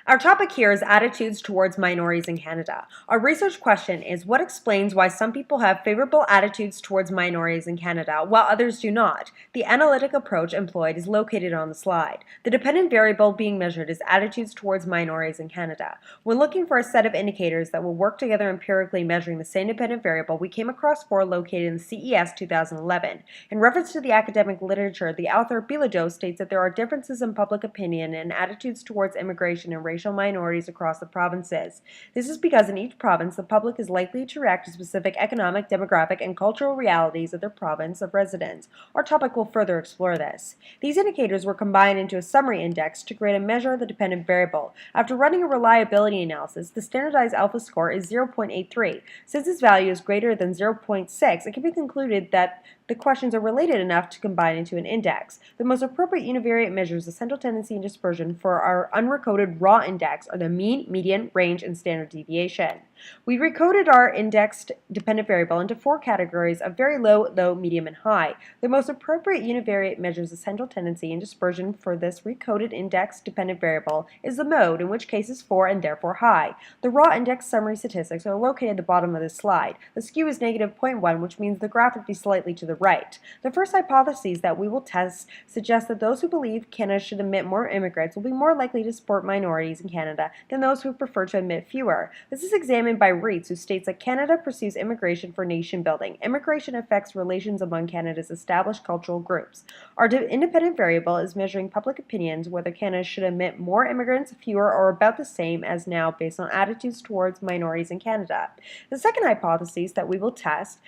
Our topic here is attitudes towards minorities in Canada. Our research question is what explains why some people have favorable attitudes towards minorities in Canada while others do not. The analytic approach employed is located on the slide. The dependent variable being measured is attitudes towards minorities in Canada. When looking for a set of indicators that will work together empirically measuring the same dependent variable, we came across four located in the CES 2011. In reference to the academic literature, the author Bilodeau states that there are differences in public opinion and attitudes towards immigration and racial minorities across the provinces. This is because in each province, the public is likely to react to specific economic, demographic, and cultural realities of their province of residence. Our topic will further explore this. These indicators were combined into a summary index to create a measure of the dependent variable. After running a reliability analysis, the standardized alpha score is 0.83. Since this value is greater than 0.6, it can be concluded that the questions are related enough to combine into an index. The most appropriate univariate measures of central tendency and dispersion for our unrecoded raw index are the mean, median, range, and standard deviation. We recoded our indexed dependent variable into four categories of very low, low, medium, and high. The most appropriate univariate measures of central tendency and dispersion for this recoded indexed dependent variable is the mode, in which case is 4 and therefore high. The raw index summary statistics are located at the bottom of this slide. The skew is negative 0.1, which means the graph would be slightly to the right. The first hypotheses that we will test suggest that those who believe Canada should admit more immigrants will be more likely to support minorities in Canada than those who prefer to admit fewer. This is examined by Reitz, who states that Canada pursues immigration for nation building. Immigration affects relations among Canada's established cultural groups. Our independent variable is measuring public opinions whether Canada should admit more immigrants, fewer, or about the same as now based on attitudes towards minorities in Canada. The second hypothesis that we will test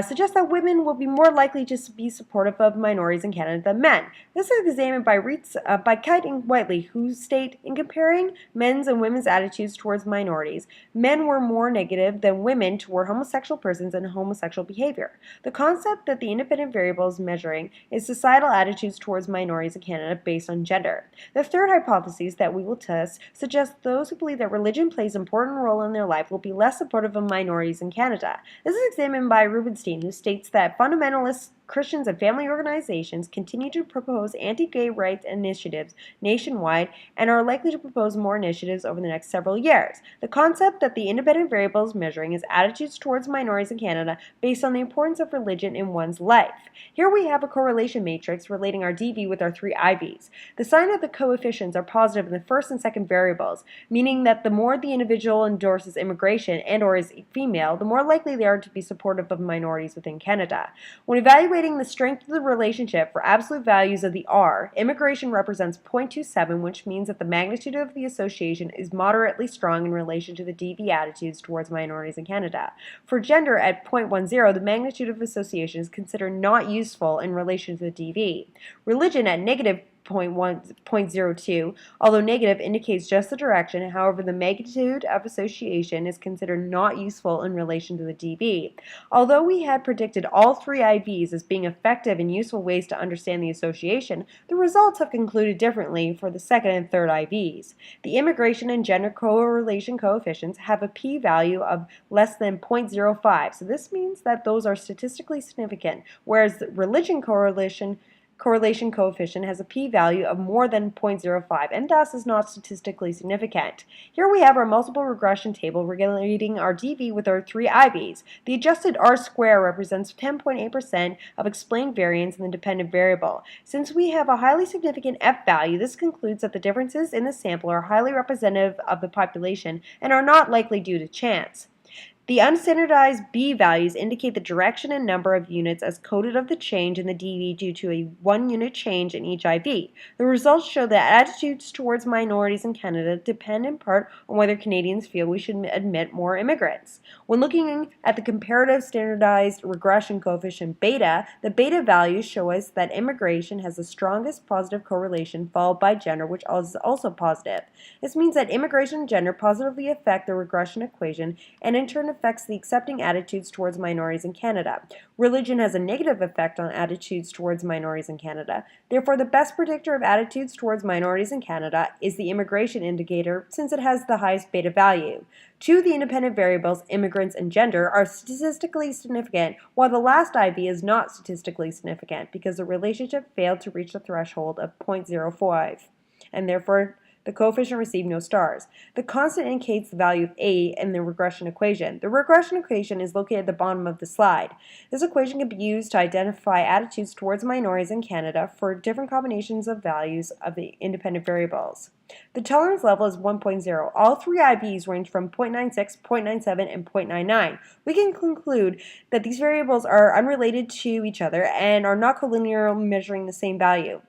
suggests that women will be more likely to be supportive of minorities in Canada than men. This is examined by Reitz, by Kite and Whiteley, who state, in comparing men's and women's attitudes towards minorities, men were more negative than women toward homosexual persons and homosexual behavior. The concept that the independent variable is measuring is societal attitudes towards minorities in Canada based on gender. The third hypothesis that we will test suggests those who believe that religion plays an important role in their life will be less supportive of minorities in Canada. This is examined by Rubenstein, who states that fundamentalist Christians and family organizations continue to propose anti-gay rights initiatives nationwide and are likely to propose more initiatives over the next several years. The concept that the independent variable is measuring is attitudes towards minorities in Canada based on the importance of religion in one's life. Here we have a correlation matrix relating our DV with our three IVs. The sign of the coefficients are positive in the first and second variables, meaning that the more the individual endorses immigration and or is female, the more likely they are to be supportive of minorities within Canada. When evaluating the strength of the relationship for absolute values of the R, immigration represents 0.27, which means that the magnitude of the association is moderately strong in relation to the DV attitudes towards minorities in Canada. For gender at 0.10, the magnitude of association is considered not useful in relation to the DV. Religion at negative 0.02, although negative indicates just the direction. However, the magnitude of association is considered not useful in relation to the DV. Although we had predicted all three IVs as being effective and useful ways to understand the association, the results have concluded differently for the second and third IVs. The immigration and gender correlation coefficients have a p-value of less than 0.05, so this means that those are statistically significant, whereas the religion correlation coefficient has a p-value of more than 0.05 and thus is not statistically significant. Here we have our multiple regression table relating our DV with our three IVs. The adjusted R-square represents 10.8% of explained variance in the dependent variable. Since we have a highly significant F value, this concludes that the differences in the sample are highly representative of the population and are not likely due to chance. The unstandardized B values indicate the direction and number of units as coded of the change in the DV due to a 1 unit change in each IV. The results show that attitudes towards minorities in Canada depend in part on whether Canadians feel we should admit more immigrants. When looking at the comparative standardized regression coefficient beta, the beta values show us that immigration has the strongest positive correlation followed by gender, which is also positive. This means that immigration and gender positively affect the regression equation and in turn affects the accepting attitudes towards minorities in Canada. Religion has a negative effect on attitudes towards minorities in Canada. Therefore, the best predictor of attitudes towards minorities in Canada is the immigration indicator, since it has the highest beta value. Two of the independent variables, immigrants and gender, are statistically significant, while the last IV is not statistically significant because the relationship failed to reach the threshold of 0.05, and therefore The coefficient received no stars. The constant indicates the value of A in the regression equation. The regression equation is located at the bottom of the slide. This equation can be used to identify attitudes towards minorities in Canada for different combinations of values of the independent variables. The tolerance level is 1.0. All three IVs range from 0.96, 0.97, and 0.99. We can conclude that these variables are unrelated to each other and are not collinearly measuring the same value.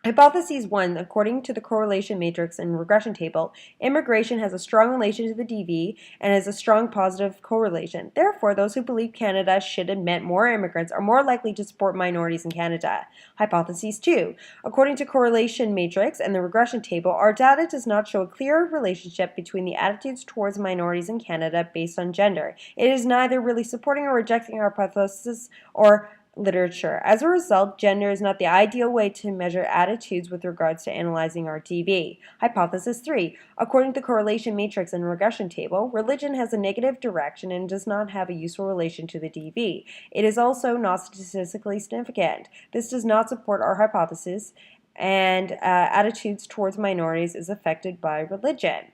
Hypothesis 1, according to the correlation matrix and regression table, immigration has a strong relation to the DV and has a strong positive correlation. Therefore, those who believe Canada should admit more immigrants are more likely to support minorities in Canada. Hypothesis 2, according to correlation matrix and the regression table, our data does not show a clear relationship between the attitudes towards minorities in Canada based on gender. It is neither really supporting or rejecting our hypothesis or literature. As a result, gender is not the ideal way to measure attitudes with regards to analyzing our DV. Hypothesis 3. According to the correlation matrix and regression table, religion has a negative direction and does not have a useful relation to the DV. It is also not statistically significant. This does not support our hypothesis, and attitudes towards minorities is affected by religion.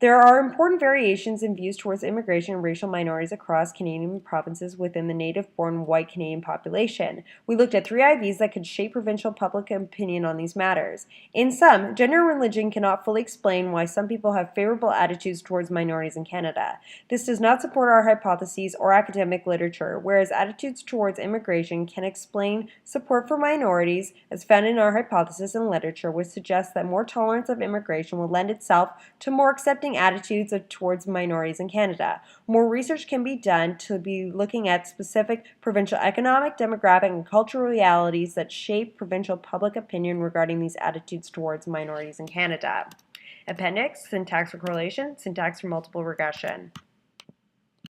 There are important variations in views towards immigration and racial minorities across Canadian provinces within the native-born white Canadian population. We looked at three IVs that could shape provincial public opinion on these matters. In sum, gender and religion cannot fully explain why some people have favorable attitudes towards minorities in Canada. This does not support our hypotheses or academic literature, whereas attitudes towards immigration can explain support for minorities, as found in our hypothesis and literature, which suggests that more tolerance of immigration will lend itself to more accepting attitudes towards minorities in Canada. More research can be done to be looking at specific provincial economic, demographic, and cultural realities that shape provincial public opinion regarding these attitudes towards minorities in Canada. Appendix, syntax for correlation, syntax for multiple regression.